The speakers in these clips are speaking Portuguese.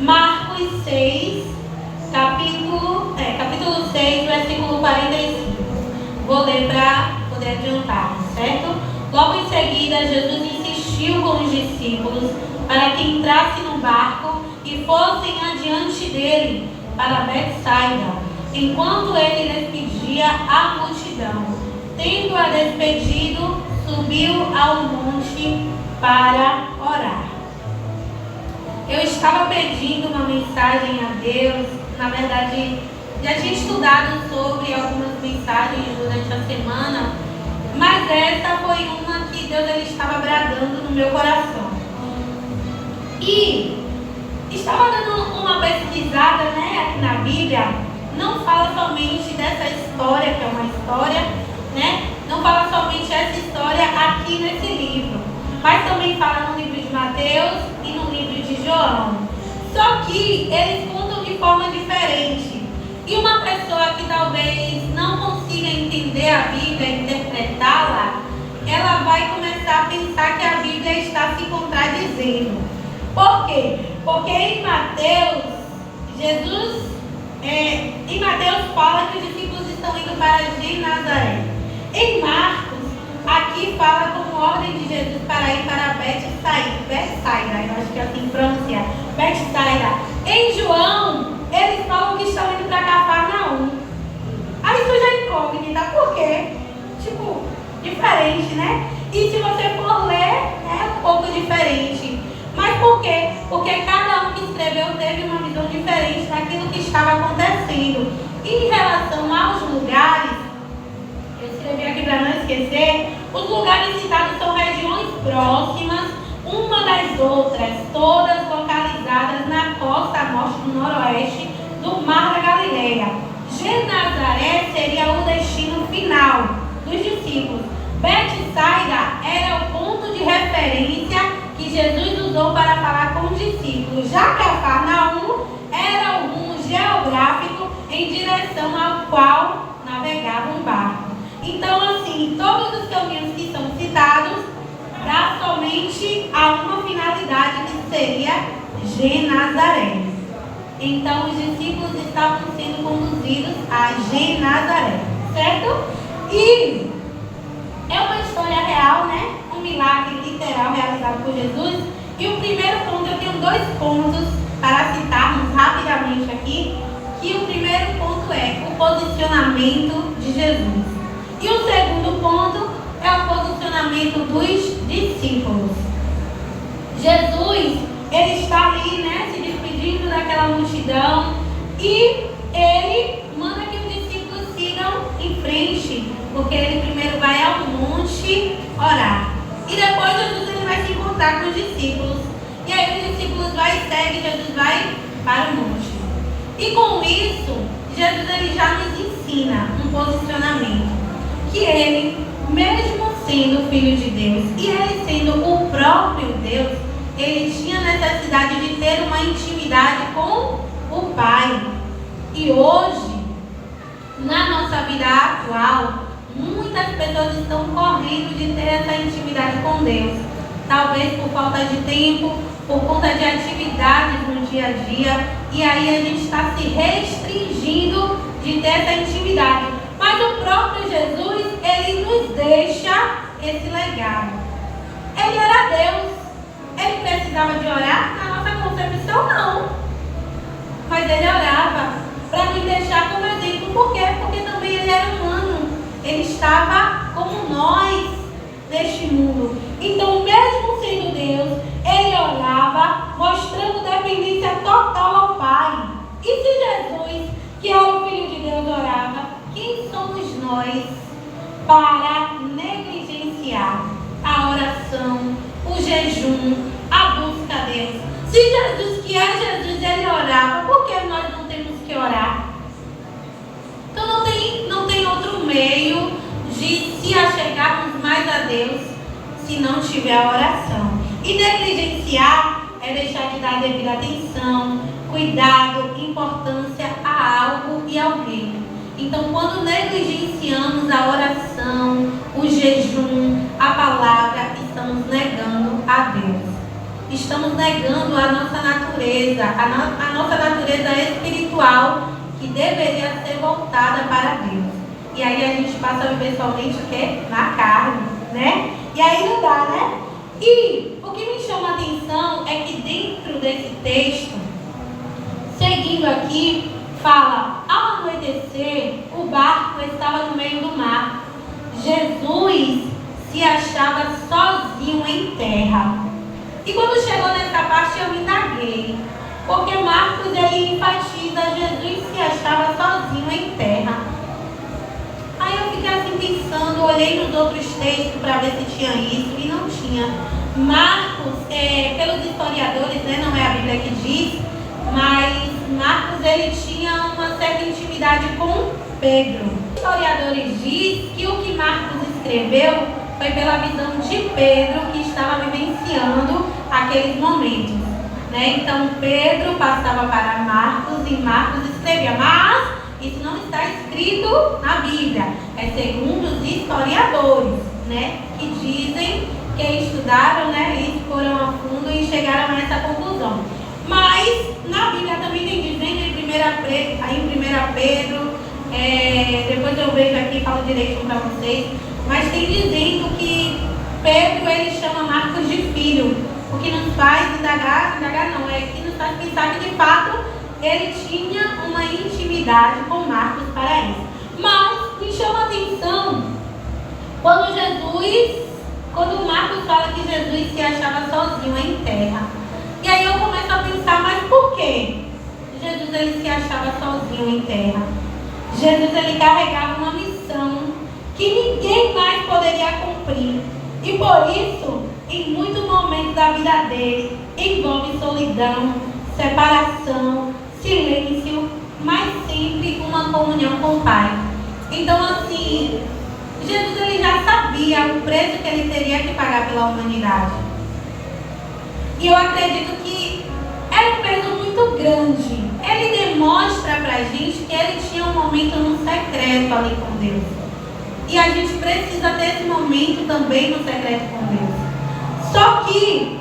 Marcos 6, capítulo 6, versículo 45. Vou ler para poder adiantar, certo? Logo em seguida, Jesus insistiu com os discípulos para que entrassem no barco e fossem adiante dele para Betsaida, enquanto ele despedia a multidão. Tendo-a despedido, subiu ao monte para orar. Eu estava pedindo uma mensagem a Deus. Na verdade, já tinha estudado sobre algumas mensagens durante a semana, mas essa foi uma que Deus ele estava bradando no meu coração. E estava dando uma pesquisada, aqui na Bíblia. Não fala somente dessa história, que é uma história, não fala somente essa história aqui nesse livro, mas também fala no livro de Mateus e no livro de João. Só que eles contam de forma diferente. E uma pessoa que talvez não consiga entender a Bíblia, interpretá-la, ela vai começar a pensar que a Bíblia está se contradizendo. Por quê? Porque em Mateus, em Mateus fala que os discípulos estão indo para Genazaré. Em Marcos, aqui fala como ordem de Jesus para ir para Betsaida, eu acho que é assim que pronuncia, Betsaida. Em João, eles falam que estão indo para Cafarnaum. Aí surge a incógnita, por quê? Diferente, E se você for ler, é um pouco diferente. Mas por quê? Porque cada um que escreveu teve uma visão diferente daquilo que estava acontecendo. E em relação aos lugares, eu escrevi aqui para não esquecer, os lugares citados são regiões próximas, uma das outras, todas localizadas na costa norte do noroeste do Mar da Galileia. Genazaré seria o destino final dos discípulos. Betsaida era o ponto de referência que Jesus usou para falar com os discípulos. Já Cafarnaum era o rumo geográfico em direção ao qual navegava um barco. Então, assim, todos os caminhos que são citados dá somente a uma finalidade, que seria Genazaré. Então, os discípulos estavam sendo conduzidos a Genazaré, certo? E é uma história real, um milagre literal realizado por Jesus. E o primeiro ponto, eu tenho 2 pontos para citarmos rapidamente aqui. Que o primeiro ponto é o posicionamento de Jesus. E o segundo ponto é o posicionamento dos discípulos. Jesus, ele está ali, se despedindo daquela multidão, e ele manda que os discípulos sigam em frente, porque ele primeiro vai ao monte orar. E depois Jesus ele vai se encontrar com os discípulos. E aí os discípulos seguem, Jesus vai para o monte. E com isso, Jesus ele já nos ensina um posicionamento. Que ele, mesmo sendo Filho de Deus e ele sendo o próprio Deus, ele tinha necessidade de ter uma intimidade com o Pai. E hoje, na nossa vida atual, muitas pessoas estão correndo de ter essa intimidade com Deus. Talvez por falta de tempo, por conta de atividades no dia a dia. E aí a gente está se restringindo de ter essa intimidade. Mas o próprio Jesus, ele nos deixa esse legado. Ele era Deus. Ele precisava de orar? Na nossa concepção, não. Mas ele orava para nos deixar como exemplo. Por quê? Porque também ele era humano. Ele estava como nós neste mundo. Então, mesmo sendo Deus, ele orava, mostrando dependência total ao Pai. E se Jesus, que era o Filho de Deus, orava, quem somos nós para negligenciar a oração, o jejum, a busca a Deus? Se Jesus, que é Jesus, ele orava, por que nós não temos que orar? Então não tem outro meio de se achegarmos mais a Deus se não tiver a oração. E negligenciar é deixar de dar devida atenção, cuidado, importância a algo e alguém. Então, quando negligenciamos a oração, o jejum, a palavra, estamos negando a Deus. estamos negando a nossa natureza, a nossa natureza espiritual, que deveria ser voltada para Deus. E aí a gente passa a viver somente o quê? Na carne, né? E aí não dá, né? E o que me chama a atenção é que dentro desse texto, seguindo aqui, fala: ao anoitecer, o barco estava no meio do mar. Jesus se achava sozinho em terra. E quando chegou nessa parte eu me indaguei, porque Marcos ele enfatiza: Jesus se achava sozinho em terra. Aí eu fiquei assim pensando, olhei nos outros textos para ver se tinha isso, e não tinha. Marcos, pelos historiadores, né, não é a Bíblia que diz, mas Marcos ele tinha uma certa intimidade com Pedro. Os historiadores dizem que o que Marcos escreveu foi pela visão de Pedro, que estava vivenciando aqueles momentos, né? Então Pedro passava para Marcos e Marcos escrevia, mas isso não está escrito na Bíblia, é segundo os historiadores, né? Que dizem, que estudaram, né? E foram a fundo e chegaram a essa conclusão. Mas na Bíblia também tem dizendo em 1 Pedro, depois eu vejo aqui e falo direitinho para vocês, mas tem dizendo que Pedro ele chama Marcos de filho, o que nos faz indagar não, que nos faz pensar que de fato ele tinha uma intimidade com Marcos para isso. Mas me chama a atenção quando Marcos fala que Jesus se achava sozinho em terra. E aí eu começo a pensar, mas por que Jesus ele se achava sozinho em terra? Jesus ele carregava uma missão que ninguém mais poderia cumprir. E por isso, em muitos momentos da vida dele, envolve solidão, separação, silêncio, mas sempre uma comunhão com o Pai. Então assim, Jesus ele já sabia o preço que ele teria que pagar pela humanidade. E eu acredito que era um peso muito grande. Ele demonstra pra gente que ele tinha um momento no secreto ali com Deus. E a gente precisa ter esse momento também no secreto com Deus. Só que,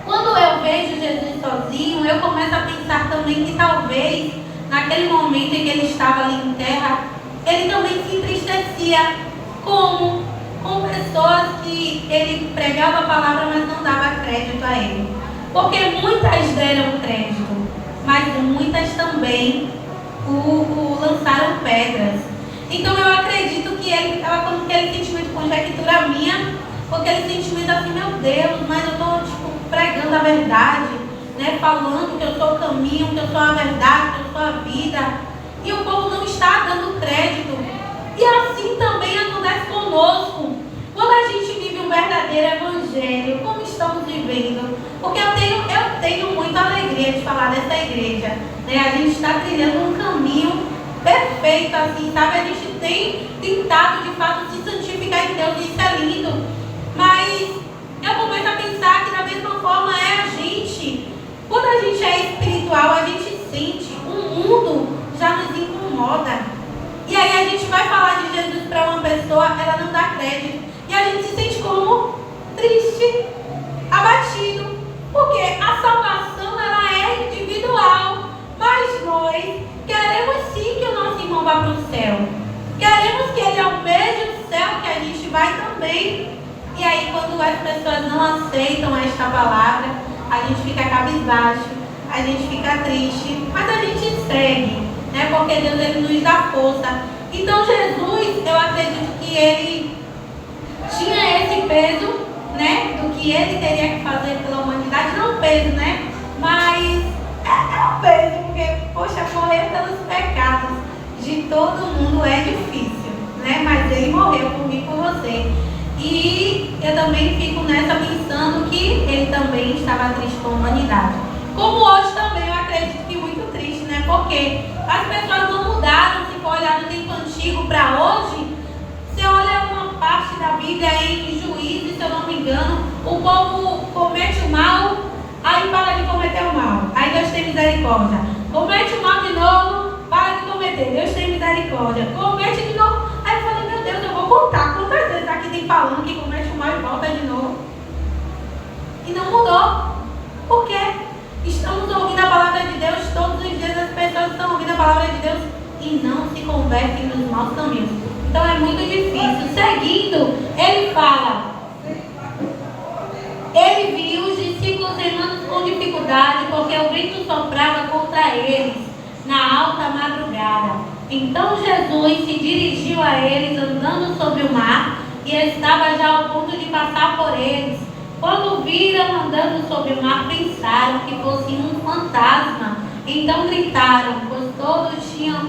quando eu vejo Jesus sozinho, eu começo a pensar também que talvez, naquele momento em que ele estava ali em terra, ele também se entristecia. Como? Com pessoas que ele pregava a palavra, mas não dava crédito a ele. Porque muitas deram crédito, mas muitas também o lançaram pedras. Então eu acredito que ele estava com aquele sentimento, conjectura minha, com aquele sentimento assim, meu Deus, mas eu estou pregando a verdade, né? Falando que eu sou o caminho, que eu sou a verdade, que eu sou a vida. E o povo não está dando crédito. E assim também acontece conosco. Quando a gente vive um verdadeiro evangelho, como estamos vivendo? Porque eu tenho muita alegria de falar dessa igreja, né? A gente está trilhando um caminho perfeito, assim, sabe? A gente tem tentado de fato se santificar em Deus, e isso é lindo. Mas eu começo a pensar que da mesma forma a gente, quando a gente é espiritual, a gente sente, o mundo já nos incomoda. E aí a gente vai falar de Jesus para uma pessoa, ela não dá crédito. E a gente se sente como triste, abatido. Porque a salvação ela é individual. Mas nós queremos sim que o nosso irmão vá para o céu. Queremos que ele almeje o céu, que a gente vai também. E aí quando as pessoas não aceitam esta palavra, a gente fica cabisbaixo, a gente fica triste, mas a gente segue, né? Porque Deus ele nos dá força. Então Jesus, eu acredito que ele tinha esse peso, né? Do que ele teria que fazer pela humanidade. Não peso, né? Mas é um peso, porque, poxa, morrer pelos pecados de todo mundo é difícil, né? Mas ele morreu por mim e por você. E eu também fico nessa pensando que ele também estava triste com a humanidade. Como hoje também eu acredito que muito triste, né? Porque as pessoas não mudaram. Se for olhar no tempo antigo para hoje, você olha uma parte da Bíblia em Juízes, se eu não me engano, o povo comete o mal, aí para de cometer o mal. Aí Deus tem misericórdia. Comete o mal de novo, para de cometer. Deus tem misericórdia. Comete de novo. Aí eu falei, meu Deus, eu vou contar quantas vezes aqui tem falando que comete o mal e volta de novo. E não mudou. Porque estamos ouvindo a palavra de Deus, todos os dias as pessoas estão ouvindo a palavra de Deus e não se convertem nos maus caminhos. Então é muito difícil. Seguindo, ele fala, ele viu os discípulos remando com dificuldade, porque o vento soprava contra eles na alta madrugada. Então Jesus se dirigiu a eles andando sobre o mar e estava já ao ponto de passar por eles. Quando viram andando sobre o mar, pensaram que fosse um fantasma. Então gritaram, pois todos tinham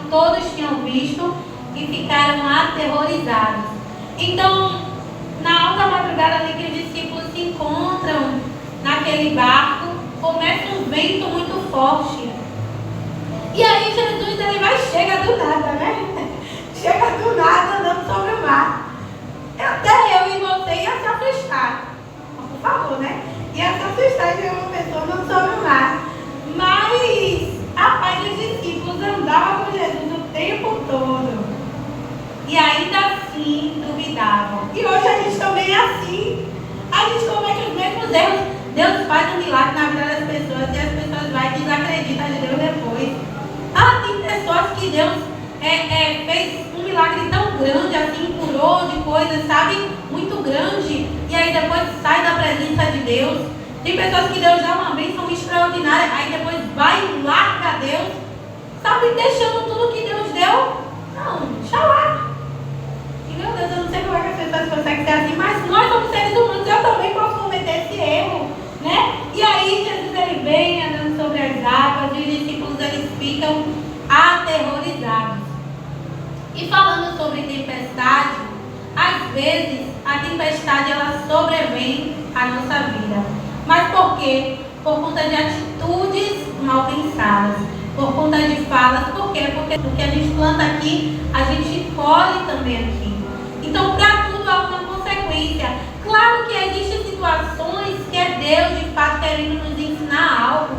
visto e ficaram aterrorizados. Então, na alta madrugada ali que os discípulos se encontram naquele barco, começa um vento muito forte. E aí Jesus chega do nada, né? Chega do nada andando sobre o mar. Até eu e você ia se assustar. Por favor, né? Ia se assustar de ver uma pessoa andando sobre o mar. Mas a paz dos discípulos andava com Jesus o tempo todo. E ainda assim duvidavam. E hoje a gente também é assim. A gente comete os mesmos erros. Deus faz um milagre na vida das pessoas e as pessoas vão e desacreditam de Deus depois. Tem pessoas que Deus fez um milagre tão grande, assim, curou de coisas, sabe? Muito grande. E aí depois sai da presença de Deus. Tem pessoas que Deus dá uma bênção extraordinária, aí depois vai e larga Deus, sabe? Deixando tudo que Deus deu. Não, deixa lá. E meu Deus, eu não sei como é que as pessoas conseguem ser assim, mas nós somos seres humanos, eu também posso cometer esse erro, né? E aí Jesus ele vem andando sobre as águas e os discípulos eles ficam aterrorizados. E falando sobre tempestade, às vezes a tempestade ela sobrevém à nossa vida. Mas por quê? Por conta de atitudes mal pensadas, por conta de falas. Por quê? Porque o que a gente planta aqui, a gente colhe também aqui. Então, para tudo há uma consequência. Claro que existem situações que é Deus de fato querendo nos ensinar algo,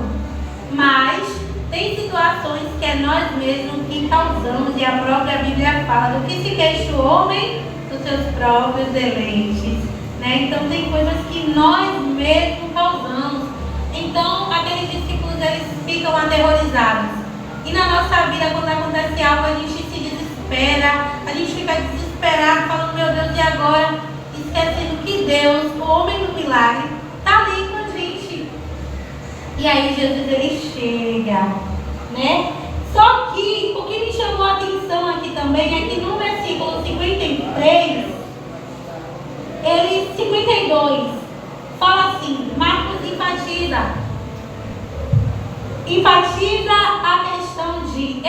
mas tem situações que é nós mesmos que causamos, e a própria Bíblia fala do que se queixa o homem dos seus próprios deleites, né? Então tem coisas que nós mesmos causamos. Então aqueles discípulos eles ficam aterrorizados. E na nossa vida, quando acontece algo, a gente se desespera, a gente fica desesperado, falando, meu Deus, e agora? Esquecendo que Deus, o homem do milagre, está ali com a gente. E aí Jesus ele chega, né? Só que o que me chamou a atenção aqui também é que no versículo 52, fala assim, Marcos enfatiza a questão de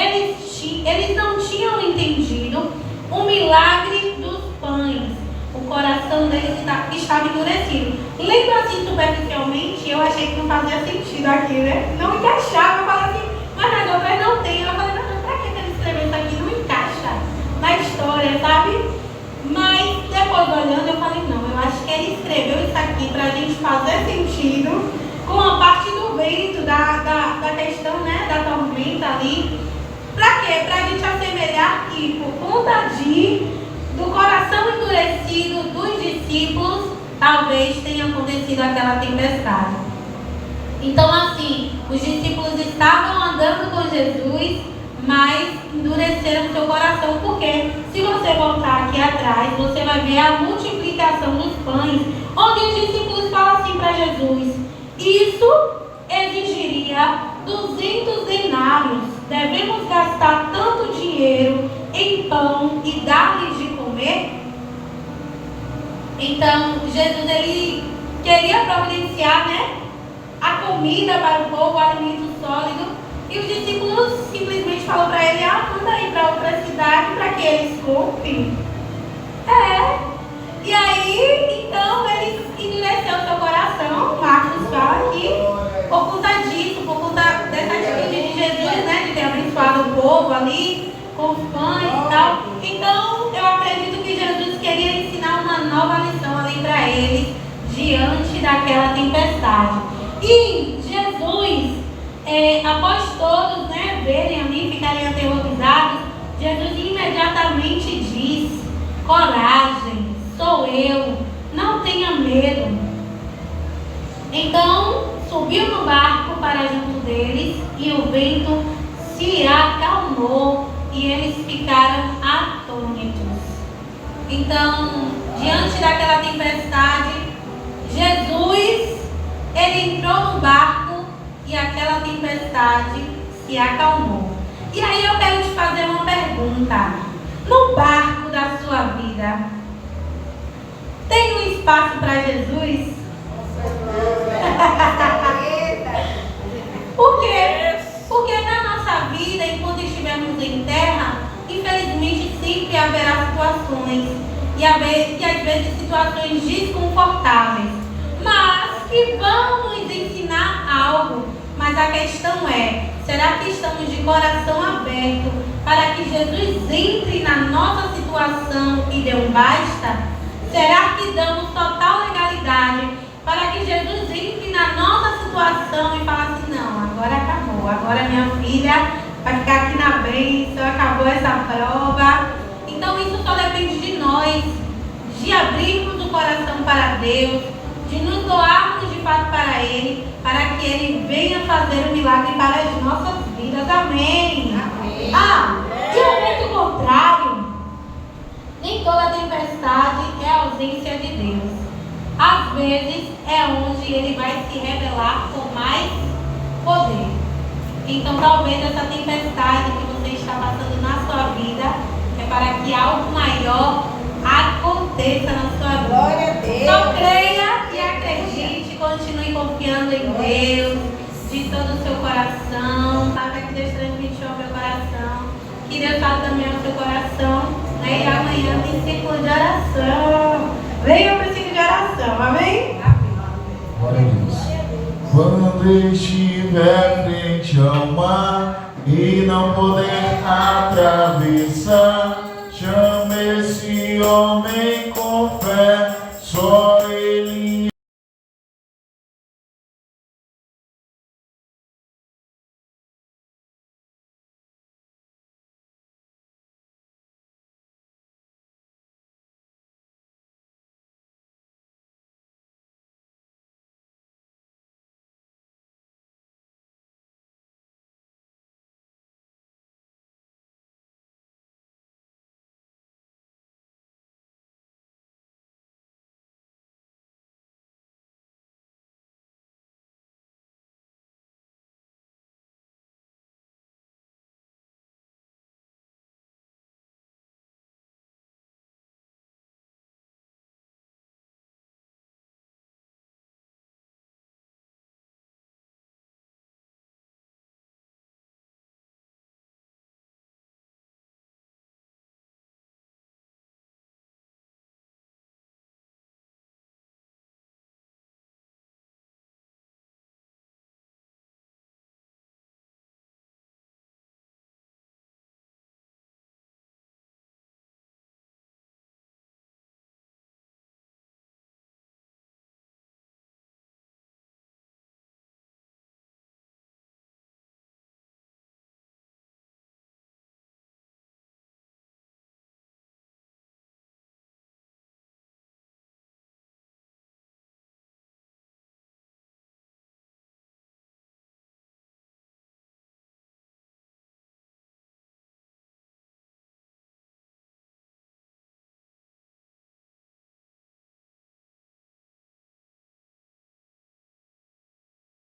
eles não tinham entendido o milagre dos pães. O coração deles estava endurecido. Lembra assim superficialmente, eu achei que não fazia sentido aqui, né? Não encaixava, eu falei assim, mas nas outras não tem. Eu falei, não, pra que ele escreveu isso aqui? Não encaixa na história, sabe? Mas depois olhando, eu falei, não, eu acho que ele escreveu isso aqui pra gente fazer sentido com a parte do vento, da questão, né, da tormenta ali. Pra quê? Pra gente assemelhar que por conta do coração endurecido dos discípulos, talvez tenha acontecido aquela tempestade. Então assim, os discípulos estavam andando com Jesus, mas endureceram seu coração. Porque se você voltar aqui atrás, você vai ver a multiplicação dos pães, onde os discípulos falam assim para Jesus, isso exigiria 200 denários. Devemos gastar tanto dinheiro em pão e dar-lhes de comer? Então, Jesus ele queria providenciar, né, a comida para o povo, o alimento sólido. E os discípulos simplesmente falaram para ele, manda ir para outra cidade para que eles comprem. E aí, então, ele endureceu o seu coração. Marcos fala aqui, por conta disso, por conta dessa atitude de Jesus, né, de ter abençoado o povo ali, com os pães e tal. Então, eu acredito que Jesus queria ensinar uma nova lição ali para eles, diante daquela tempestade. E Jesus, após todos, né, verem ali, ficarem aterrorizados, Jesus imediatamente diz, coragem, sou eu, não tenha medo. Então, subiu no barco para junto deles e o vento se acalmou e eles ficaram atônitos. Então, diante daquela tempestade, Jesus, ele entrou no barco e aquela tempestade se acalmou. E aí eu quero te fazer uma pergunta. No barco da sua vida, tem um espaço para Jesus? Por quê? Porque na nossa vida, enquanto estivermos em terra, infelizmente sempre haverá situações e às vezes situações desconfortáveis, mas que vão nos ensinar algo. Mas a questão é, será que estamos de coração aberto para que Jesus entre na nossa situação e dê um basta? Será que damos total legalidade para que Jesus entre na nossa situação e fale assim, não, agora acabou, agora minha filha vai ficar aqui na bênção, acabou essa prova. Então isso só depende de nós, de abrirmos o coração para Deus, de nos doarmos de fato para Ele, para que Ele venha fazer um milagre para as nossas vidas. Amém. Amém. De momento contrário, nem toda tempestade é a ausência de Deus. Às vezes é onde Ele vai se revelar com mais poder. Então talvez essa tempestade que você está passando na sua vida é para que algo maior aconteça na sua vida. Glória a Deus. Então creia e acredite, continue confiando em Deus de todo o seu coração. Sabe que Deus transmitiu ao meu coração, que Deus fala também ao seu coração, né? E amanhã tem ciclo de oração. Venha para o ciclo de oração, amém? Glória a Deus. Quando estiver frente ao mar e não poder atravessar, chame esse homem com fé.